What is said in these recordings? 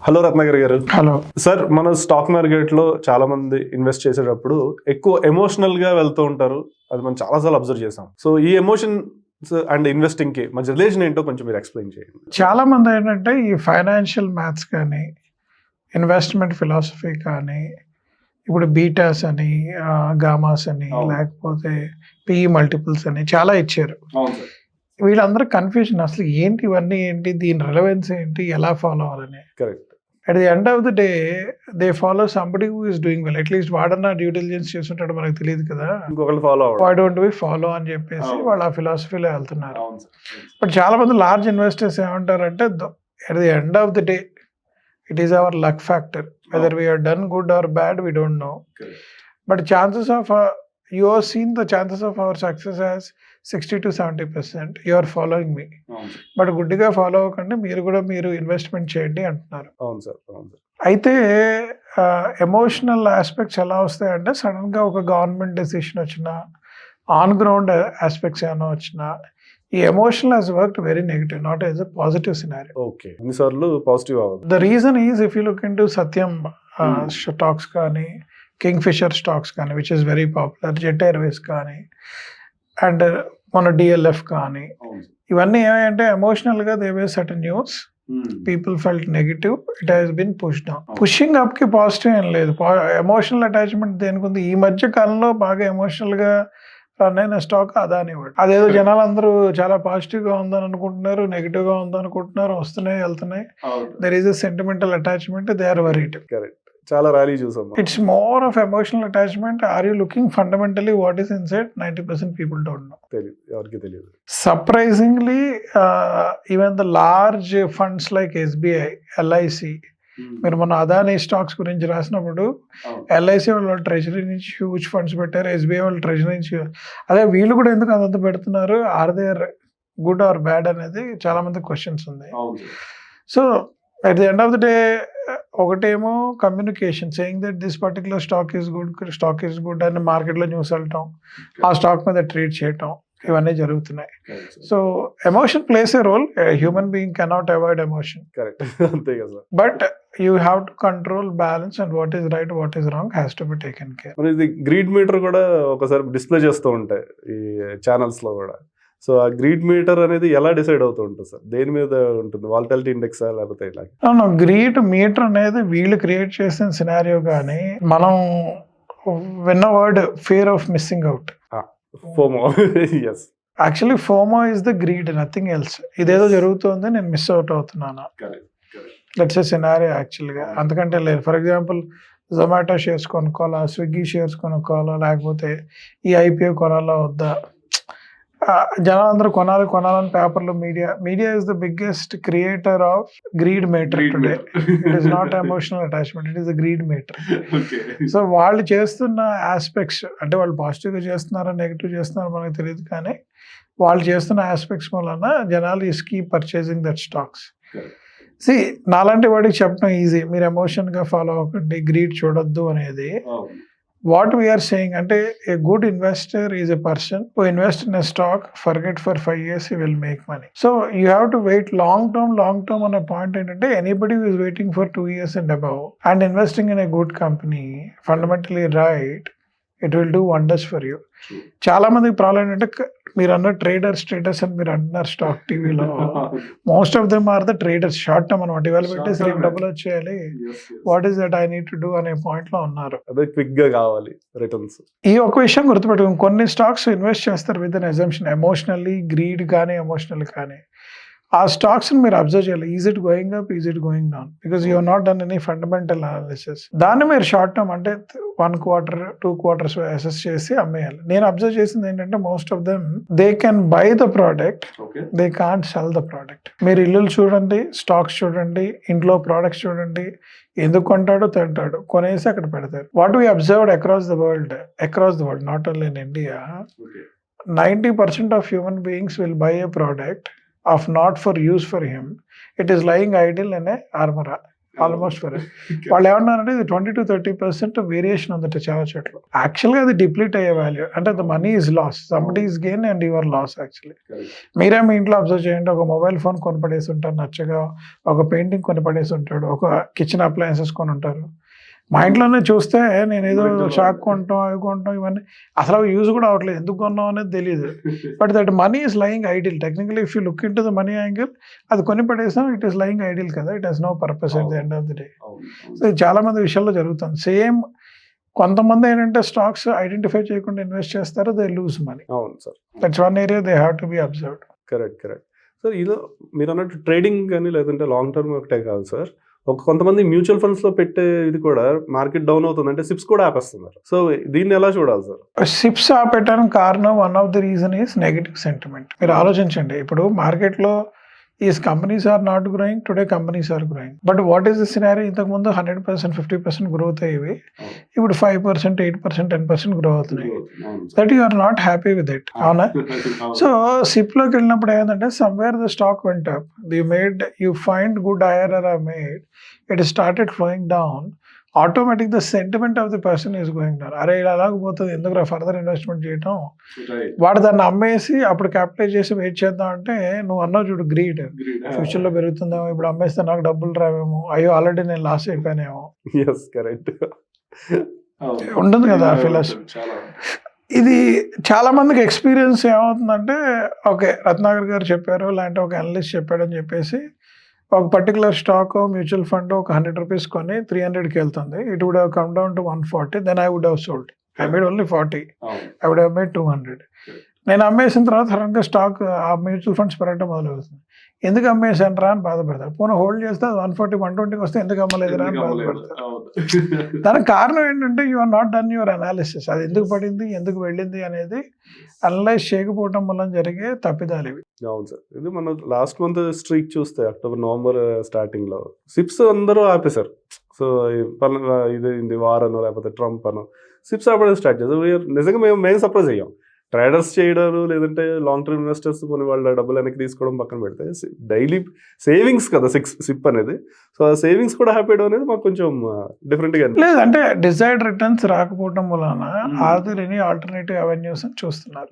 Hello Ratnagiri గారు. Hello sir, మన stock మార్కెట్లో చాలా మంది ఇన్వెస్ట్ చేసేటప్పుడు ఎక్కువ ఎమోషనల్ గా వెళ్తూ ఉంటారు. అది మనం చాలాసార్లు అబ్జర్వ్ చేసాం. సో ఈ ఎమోషన్స్ అండ్ ఇన్వెస్టింగ్ కి మధ్య రిలేషన్ ఏంటో కొంచెం మీరు ఎక్స్ప్లెయిన్ చేయండి. చాలా మంది ఏంటంటే ఈ ఫైనాన్షియల్ మ్యాథ్స్ కానీ ఇన్వెస్ట్మెంట్ ఫిలాసఫీ కానీ ఇప్పుడు బీటాస్ అని గామాస్ అని లేకపోతే పిఈ మల్టిపుల్స్ అని చాలా ఇచ్చారు. వీళ్ళందరూ కన్ఫ్యూజన్ అసలు ఏంటి ఇవన్నీ ఏంటి, దీని రిలవెన్స్ ఏంటి, ఎలా ఫాలో అవ్వాలని. Correct. At the end of the day they follow somebody who is doing well. At least వాడన్నా డ్యూ డిలిజెన్స్ చేస్తుంటాడు, మనకు తెలియదు కదా. ఇంకొకళ్ళు follow why don't we follow అని చెప్పేసి వాళ్ళు ఆ ఫిలాసఫీలో వెళ్తున్నారు. అవ్వాలి. బట్ చాలా మంది లార్జ్ ఇన్వెస్టర్స్ ఏమంటారంటే at the end of the day it is our luck factor. Whether we are done good or bad we don't know. But chances of you have seen the chances of our success as 60 to 70%. You are following me. But గుడ్డిగా follow అవ్వకండి, మీరు investment చేయండి అంటున్నారు. అవును sir. అయితే emotional aspects ఎలా వస్తాయంటే sudden గా ఒక గవర్నమెంట్ డెసిషన్ వచ్చినా, ఆన్ గ్రౌండ్ ఆస్పెక్ట్స్ ఏమైనా వచ్చినా, ఈ emotional has worked very negative, not as a positive scenario. Okay, ఎన్నిసార్లు పాజిటివ్ అవ్వదు. The reason is if you look in to Satyam stocks కానీ, కింగ్ ఫిషర్ స్టాక్స్ కానీ which is very popular, jet Airways కానీ, and మన DLF కానీ, ఇవన్నీ ఏమంటే ఎమోషనల్గా they way certain news, people felt negative, it has been push down. Pushing up కి positive ఏం లేదు, ఎమోషనల్ అటాచ్మెంట్ దేనికి ఉంది. ఈ మధ్య కాలంలో బాగా ఎమోషనల్ గా రన్ అయిన స్టాక్ అదాని. అదేదో జనాలు అందరూ చాలా పాజిటివ్ గా ఉందని అనుకుంటున్నారు, నెగిటివ్ గా ఉందనుకుంటున్నారు, వస్తున్నాయి వెళ్తున్నాయి. There is a sentimental attachment, they are worried. Correct. చాలా ర్యాలీ చూసాం. It's more of emotional attachment. Are you looking fundamentally what is inside? 90% people don't know. ఎవరికి తెలియదు. Surprisingly, even the large funds like SBI, LIC, మీరు మన Adani stocks గురించి రాసినప్పుడు LIC వాళ్ళు treasury నుంచి హ్యూజ్ ఫండ్స్ పెట్టారు, ఎస్బీఐ వాళ్ళు ట్రెజరీ నుంచి. అదే వీళ్ళు కూడా ఎందుకు అంత పెడుతున్నారు, are they good or bad అనేది చాలా మంది క్వశ్చన్స్ ఉంది. So at the end of the day, ఒకటేమో communication saying that this particular stock is good అని మార్కెట్లో న్యూస్ వెళ్ళటం, ఆ స్టాక్ మీద ట్రేడ్ చేయటం, ఇవన్నీ జరుగుతున్నాయి. So emotion plays a role. Human being cannot avoid emotion. Correct. అంతే కదా. But you have to control balance and what is right, what is wrong has to be taken care. మరి ఇది greed metre కూడా ఒకసారి display చేస్తూ ఉంటాయి ఈ channels లో కూడా. సో ఆ గ్రీడ్ మీటర్ అనేది ఎలా డిసైడ్ అవుతూ ఉంటుంది సార్? దేని మీద ఉంటుంది? వాలటిలిటీ ఇండెక్స్ లేకపోతే ఇలా? గ్రీడ్ మీటర్ అనేది వీళ్ళు క్రియేట్ చేసిన సినారియో, కానీ మనం విన్న word fear of missing out. FOMO. yes. Actually FOMO is the greed, nothing else. ఇదేదో జరుగుతుంది, నేను మిస్ అవుట్ అవుతున్నాను. లెట్స్ ఏ సినారియో యాక్చువల్గా, అంతకంటే లేదు. ఫర్ ఎగ్జాంపుల్ జొమాటో షేర్స్ కొనుక్కోవాలా, స్విగ్గీ షేర్స్ కొనుక్కోవాలా, లేకపోతే ఈ ఐపీఓ కొనాలా వద్దా, జనాలందరూ కొనాలని పేపర్లో media is the biggest creator of greed meter today. It is not emotional attachment, it is the greed meter. So వాళ్ళు చేస్తున్న ఆస్పెక్ట్స్, అంటే వాళ్ళు పాజిటివ్గా చేస్తున్నారా నెగిటివ్ చేస్తున్నారా మనకు తెలియదు, కానీ వాళ్ళు చేస్తున్న ఆస్పెక్ట్స్ వలన జనాలు is keep purchasing that stocks. సి నాలాంటి వాడికి చెప్పడం ఈజీ, మీరు ఎమోషన్గా ఫాలో అవ్వకండి, గ్రీడ్ చూడొద్దు అనేది. వాట్ వీఆర్ సేయింగ్ అంటే a good investor is a person who invest in a stock, forget for 5 years he will make money. So you have to wait long term అనే point ఏంటంటే anybody who is waiting for 2 years and above and investing in a good company, fundamentally right, it will do wonders for you. చాలా మందికి problem ఏంటంటే మీరు అన్న trader status అని మీరు అంటున్నారు స్టాక్ టీవీలో. Most of them are the traders, short term అనమాట. ఇవాళ పెట్టేసి రేపు డబ్బులు వచ్చేయాలి, what is that I need to do అనే పాయింట్ లో ఉన్నారు. అదే క్విక్ గా కావాలి రిటర్న్స్. ఈ ఒక విషయం గుర్తుపెట్టుకుని కొన్ని స్టాక్స్ ఇన్వెస్ట్ చేస్తారు with an assumption, emotionally greed కానీ ఎమోషనల్ కానీ. ఆ స్టాక్స్ మీరు అబ్జర్వ్ చేయాలి, is it going up, is it going down, because you not done any fundamental analysis. దాన్ని మీరు షార్ట్ టర్మ్ అంటే 1 quarter 2 quarters అసెస్ చేసి అమ్మేయాలి. నేను అబ్జర్వ్ చేసింది ఏంటంటే most of them they can buy the product, they can't cell the product. మీరు ఇల్లులు చూడండి, స్టాక్స్ చూడండి, ఇంట్లో ప్రోడక్ట్స్ చూడండి, ఎందుకు కొంటాడో తింటాడు, కొనేసి అక్కడ పెడతారు. What we observed across the world, not only in India, 90% of human beings will buy A product of not for use for him, it is lying idle in a armora. Almost for వాళ్ళు ఏమన్నారంటే ఇది 20-30% variation ఉందట చాలా చోట్ల. యాక్చువల్గా అది deplete అయ్యే value అంటే the money is loss, somebody is gain and your loss. Actually మీరే మీ ఇంట్లో అబ్జర్వ్ చేయండి, ఒక మొబైల్ ఫోన్ కొనిపడేసి ఉంటారు నచ్చగా, ఒక పెయింటింగ్ కొనిపడేసి ఉంటాడు, ఒక కిచెన్ అప్లయన్సెస్ కొని ఉంటారు. మా ఇంట్లోనే చూస్తే నేను ఏదో షాక్ కొంటాం అవి కొంటాం ఇవన్నీ అసలు అవి యూజ్ కూడా అవ్వట్లేదు, ఎందుకు కొన్నాం అనేది తెలియదు. But that money is lying idle. Technically if you look into the money angle అది కొని పడేసాం, ఇట్ ఈస్ లయింగ్ ఐడిల్ కదా, it has no purpose at the end of the day. So ఇది చాలా మంది విషయాల్లో జరుగుతుంది. సేమ్ కొంతమంది ఏంటంటే స్టాక్స్ ఐడెంటిఫై చేయకుండా ఇన్వెస్ట్ చేస్తారు, దే లూజ్ మనీ. అవును sir, that's one area they have to be observed. Correct. Sir ఇలా మీరు అన్నట్టు ట్రేడింగ్ కానీ లేదంటే లాంగ్ టర్మ్ ఒకటే కాదు సార్, కొంతమంది మ్యూచువల్ ఫండ్స్ లో పెట్టే ఇది కూడా మార్కెట్ డౌన్ అవుతుంది అంటే సిప్స్ కూడా ఆపేస్తున్నారు. సో దీన్ని ఎలా చూడాలి సార్? సిప్స్ ఆపేయడానికి కారణం one of the reason is negative sentiment. మీరు ఆలోచించండి, ఇప్పుడు మార్కెట్లో is companies are not growing, today companies are growing. But what is the scenario? ఇంతకుముందు 100%, 50% గ్రోత్ అయ్యేవి, ఇప్పుడు 5%, 8%, 10% గ్రో అవుతున్నాయి. That you are not happy with it, అవునా? సో సిప్లోకి వెళ్ళినప్పుడు ఏంటంటే somewhere the stock went up, you find good IRR are made, it started flowing down, automatic the sentiment of the person is going down. అరే ఇలా అలాగపోతుంది, ఎందుకు further investment చేయటం, వాడు దాన్ని అమ్మేసి అప్పుడు క్యాపిటలైజ్ చేసి వెయిట్ చేద్దాం అంటే నువ్వు అన్నావు చూడు గ్రీడ్, ఫ్యూచర్లో పెరుగుతుందేమో, ఇప్పుడు అమ్మేస్తే నాకు డబ్బులు రావేమో, అయ్యో ఆల్రెడీ నేను లాస్ అయిపోయానేమో, ఉంటుంది కదా ఫిలాసఫీ. ఇది చాలా మందికి ఎక్స్పీరియన్స్ ఏమవుతుందంటే, ఓకే రత్నాకర్ గారు చెప్పారు లేదంటే ఒక అనలిస్ట్ చెప్పాడని చెప్పేసి ఒక పర్టికులర్ స్టాక్ మ్యూచువల్ ఫండ్ ఒక 100 రూపీస్ కొని 300కి వెళ్తుంది, it would have come down to 140, then I would have sold, I made only 40, I would have made 200. నేను అమ్మేసిన తర్వాత సడన్గా స్టాక్ ఆ మ్యూచువల్ ఫండ్స్ పెరగడం మొదలవుతుంది, ఎందుకు అమ్మేసాను రా అని బాధపడతారు. పోనీ హోల్డ్ చేస్తే 140, 120కి వస్తే ఎందుకు అమ్మలేదురా అని బాధపడతారు. దానికి కారణం ఏంటంటే you are not done your analysis, అది ఎందుకు పడింది ఎందుకు వెళ్ళింది అనేది అనలైజ్ చేయకపోవడం వల్ల జరిగే తప్పిదాలు ఇవి. అవును సార్, ఇది మనం లాస్ట్ మంత్ స్ట్రీక్ చూస్తే అక్టోబర్ నవంబర్ స్టార్టింగ్ లో సిప్స్ అందరూ ఆపేశారు. సో ఇది వార్ అనో లేకపోతే ట్రంప్ అనో సిప్స్ ఆపడం స్టార్ట్ చేశారు. నిజంగా మేము సర్ప్రైజ్ అయ్యాం. ట్రేడర్స్ చేయడాలు లేదంటే లాంగ్ టర్మ్ ఇన్వెస్టర్స్ కొన్ని వాళ్ళ డబ్బులు వెనక్కి తీసుకోవడం పక్కన పెడితే డైలీ సేవింగ్స్ కదా సిప్ అనేది, సో ఆ సేవింగ్స్ కూడా హ్యాపీ అనేది మాకు కొంచెం డిఫరెంట్గా లేదు. అంటే డిజైర్డ్ రిటర్న్స్ రాకపోవడం వలన are there any alternative avenues అని చూస్తున్నారు.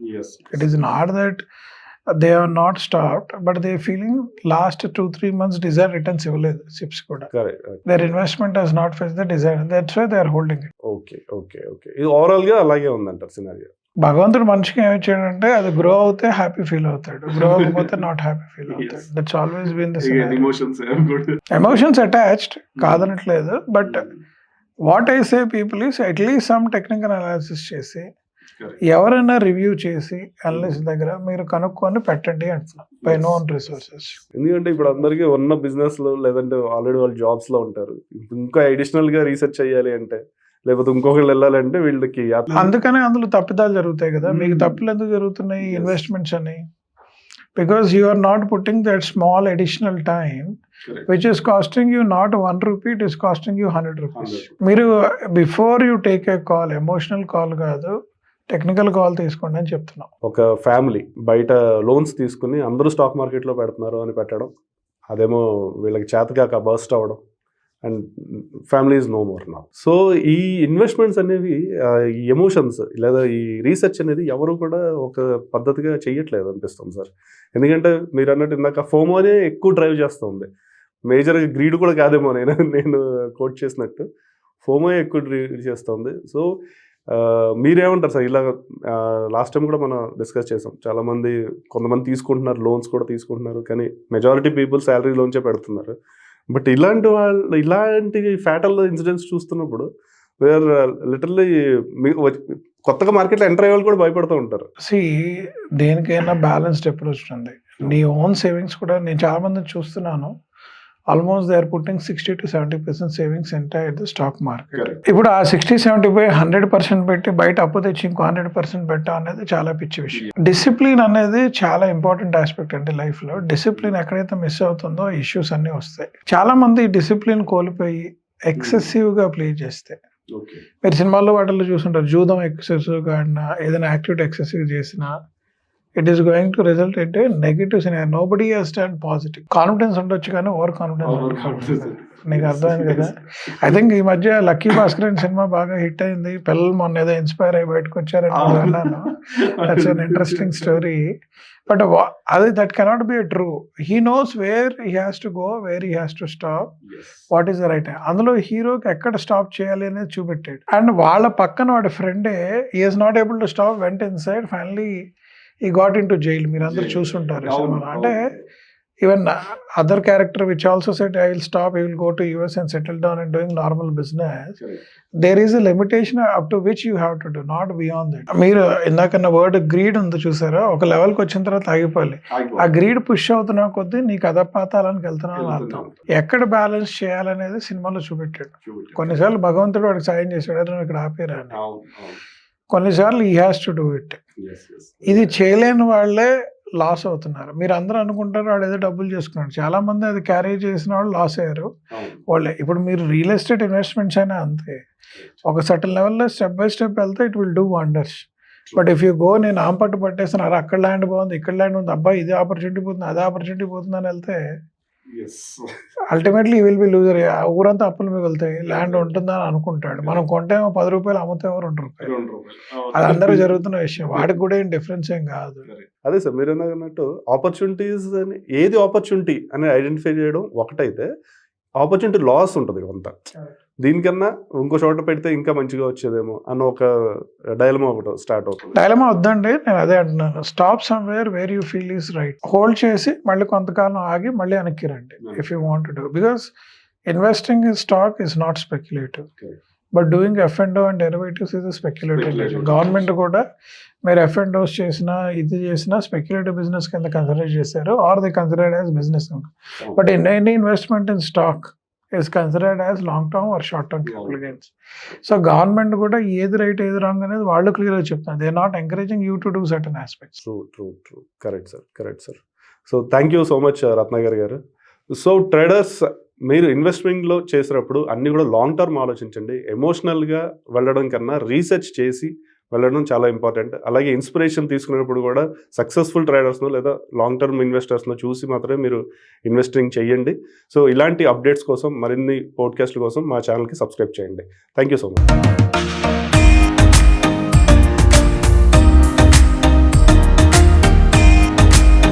It is not that they are not stopped, but they feeling last 2-3 months desired returns ఇవ్వలేదు సిప్స్ కూడా. Their investment has not face the desire, that's why they are holding it. Okay. ఇది overall గా అలాగే ఉందంటారు scenario. భగవంతుడు మనిషికి ఏమి ఇచ్చాడంటే అది గ్రో అవుతే హ్యాపీ ఫీల్ అవుతాడు, గ్రో అవ్వకపోతే నాట్ హ్యాపీ ఫీల్ అవుతాడు. That's always been the emotions attached, కాదనట్లేదు. But what I say people is at least some technical analysis చేసి ఎవరైనా రివ్యూ చేసి అనలిస్ట్ దగ్గర మీరు కనుక్కొని పెట్టండి అంటున్నా, బై నోన్ రిసోర్సెస్. ఎందుకంటే ఇప్పుడు అందరికీ ఉన్న బిజినెస్ లో లేదంటే ఆల్రెడీ వాళ్ళు జాబ్స్ లో ఉంటారు, ఇంకా అడిషనల్ గా రీసెర్చ్ చేయాలి అంటే లేకపోతే ఇంకొకళ్ళు వెళ్ళాలంటే వీళ్ళకి అందుకనే అందులో తప్పిదాలు జరుగుతాయి కదా. మీకు తప్పులు ఎందుకు జరుగుతున్నాయి ఇన్వెస్ట్మెంట్స్ అని? Because you are not putting that small additional time which is costing you not 1 rupee, it is costing you 100 rupees. మీరు before you take a call, emotional call కాదు, టెక్నికల్ కాల్ తీసుకోండి అని చెప్తున్నాం. ఒక ఫ్యామిలీ బయట loans తీసుకుని అందరూ stock మార్కెట్లో పెడుతున్నారు అని పెట్టడం, అదేమో వీళ్ళకి చేతకాక బర్స్ట్ అవ్వడం, and family is no more now. So ఈ ఇన్వెస్ట్మెంట్స్ అనేవి ఈ ఎమోషన్స్ లేదా ఈ రీసెర్చ్ అనేది ఎవరు కూడా ఒక పద్ధతిగా చేయట్లేదు అనిపిస్తుంది సార్. ఎందుకంటే మీరు అన్నట్టు ఇందాక ఫోమోనే ఎక్కువ డ్రైవ్ చేస్తూ ఉంది, మేజర్గా గ్రీడ్ కూడా కాదేమో. నేను కోట్ చేసినట్టు ఫోమో ఎక్కువ డ్రైవ్ చేస్తుంది. సో మీరేమంటారు సార్? ఇలా లాస్ట్ టైం కూడా మనం డిస్కస్ చేసాం, చాలామంది కొంతమంది తీసుకుంటున్నారు, లోన్స్ కూడా తీసుకుంటున్నారు, కానీ మెజారిటీ పీపుల్ శాలరీ లోన్సే పెడుతున్నారు. బట్ ఇలాంటి ఫ్యాటల్ ఇన్సిడెంట్స్ చూస్తున్నప్పుడు వేర్ లిటరల్లీ కొత్తగా మార్కెట్లో ఎంటర్ అయ్యే వాళ్ళు కూడా భయపడుతూ ఉంటారు. దేనికైనా బ్యాలెన్స్డ్ అప్రోచ్ ఉంది. నీ ఓన్ సేవింగ్స్ కూడా నేను చాలా మందిని చూస్తున్నాను, almost they are putting 60-70% savings entire the stock market. ఇప్పుడు ఆ 60-70 పోయి 100% పెట్టి బయట అప్పు తెచ్చి ఇంకో 100% పెట్టడం అనేది చాలా పిచ్చి విషయం. డిసిప్లిన్ అనేది చాలా ఇంపార్టెంట్ ఆస్పెక్ట్ అండి లైఫ్ లో. డిసిప్లిన్ ఎక్కడైతే మిస్ అవుతుందో ఇష్యూస్ అన్ని వస్తాయి. చాలా మంది డిసిప్లిన్ కోల్పోయి ఎక్సెసివ్ గా ప్లే చేస్తే, మీరు సినిమాల్లో వాటిల్లో చూస్తుంటారు, జూదం ఎక్సెసివ్ గా ఆడినా, ఏదైనా యాక్టివిటీ ఎక్సెసివ్ చేసినా it is going to result into negative scenario. Nobody has done positive. Confidence ఉండొచ్చు కానీ ఓవర్ కాన్ఫిడెన్స్. నీకు అర్థమైంది కదా. ఐ థింక్ ఈ మధ్య లక్కీ భాస్కర్ సినిమా బాగా హిట్ అయింది. పిల్లలు మొన్న ఏదో ఇన్స్పైర్ అయ్యి బయటకు వచ్చారని అన్నాను. That's an interesting story. But అది that cannot be true. He knows where he has to go, where he has to stop, what is the right. అందులో హీరోకి ఎక్కడ స్టాప్ చేయాలి అనేది చూపెట్టాడు. అండ్ వాళ్ళ పక్కన వాడి ఫ్రెండే is not able to stop, went inside, finally he got into jail. మీరు అందరూ చూసుంటారు సినిమాలో. అంటే even other character which also set I will stop, I will go to US and settle down and doing normal business. There is a limitation up to which you have to do, not beyond that. మీరు ఇందాకన్న word greed ఉంది చూసారా, ఒక లెవెల్కి వచ్చిన తర్వాత ఆగిపోవాలి. ఆ గ్రీడ్ పుష్ అవుతున్నా కొద్దీ నీకు అధపాతాళానికి వెళ్తున్నావు అని అర్థం. ఎక్కడ బ్యాలెన్స్ చేయాలనేది సినిమాలో చూపెట్టాడు. కొన్నిసార్లు భగవంతుడు వాడికి సాయం చేశాడు, నువ్వు ఇక్కడ ఆపేరా అని. కొన్నిసార్లు ఈ హ్యాస్ టు డూ ఇట్. ఇది చేయలేని వాళ్ళే లాస్ అవుతున్నారు. మీరు అందరూ అనుకుంటారు వాడు ఏదో డబ్బులు చేసుకున్నాడు. చాలా మంది అది క్యారీ చేసిన వాళ్ళు లాస్ అయ్యారు వాళ్ళే. ఇప్పుడు మీరు రియల్ ఎస్టేట్ ఇన్వెస్ట్మెంట్స్ అయినా అంతే. ఒక సర్టన్ లెవెల్లో స్టెప్ బై స్టెప్ వెళ్తే it will do wonders. But if you go, నేను ఆంపట్టు పట్టేస్తున్నాను, అక్కడ ల్యాండ్ బాగుంది, ఇక్కడ ల్యాండ్ ఉంది, అబ్బాయి ఇది ఆపర్చునిటీ పోతుంది, అదే ఆపర్చునిటీ పోతుంది అని వెళ్తే అల్టిమేట్లీ విల్ బి లూజర్. ఊరంతా అప్పులు మిగులుతాయి, ల్యాండ్ ఉంటుందా అని అనుకుంటాడు. మనం కొంటేమో 10 రూపాయలు, అమ్ముతేమో 2 రూపాయలు. అది అందరూ జరుగుతున్న విషయం. వాడికి కూడా ఏం డిఫరెన్స్ ఏం కాదు. అదే సార్ మీరు అన్నట్టు ఆపర్చునిటీస్ అని, ఏది ఆపర్చునిటీ అని ఐడెంటిఫై చేయడం ఒకటైతే, ఆపర్చునిటీ లాస్ ఉంటుంది కొంత. దీనికన్నా ఇంకో చోట పెడితే ఇంకా మంచిగా వచ్చేదేమో అన్న ఒక డైలమా ఒకటి స్టార్ట్ అవుతుంది. డైలమా వద్దండి, నేను అదే అంటున్నాను. Stop somewhere where you feel is right. Hold చేసి మళ్ళీ కొంతకాలం ఆగి మళ్ళీ వెనక్కి రండి if you want to do. Because investing in stock is not speculative, but doing F&O and derivatives is speculative. Government కూడా మీరు F&Os చేసినా ఇది చేసినా స్పెక్యులేటివ్ బిజినెస్ కింద కన్సిడర్ చేశారు, are they considered as business. But in any investment in stock is considered as long term or short term capital gains. So government కూడా ఏది right ఏది రాంగ్ అనేది వాళ్ళు క్లియర్గా చెప్తున్నారు. They are not encouraging you to do certain aspects. True. Correct sir. So thank you so much Ratnakar garu. So traders, మీరు ఇన్వెస్ట్మెంట్లో చేసేటప్పుడు అన్నీ కూడా లాంగ్ టర్మ్ ఆలోచించండి. ఎమోషనల్గా వెళ్ళడం కన్నా రీసెర్చ్ చేసి వెళ్ళడం చాలా ఇంపార్టెంట్. అలాగే ఇన్స్పిరేషన్ తీసుకునేటప్పుడు కూడా సక్సెస్ఫుల్ ట్రేడర్స్ను లేదా లాంగ్ టర్మ్ ఇన్వెస్టర్స్ను చూసి మాత్రమే మీరు ఇన్వెస్టింగ్ చేయండి. సో ఇలాంటి అప్డేట్స్ కోసం, మరిన్ని పోడ్కాస్ట్ల కోసం మా ఛానల్కి సబ్స్క్రైబ్ చేయండి. Thank you so much.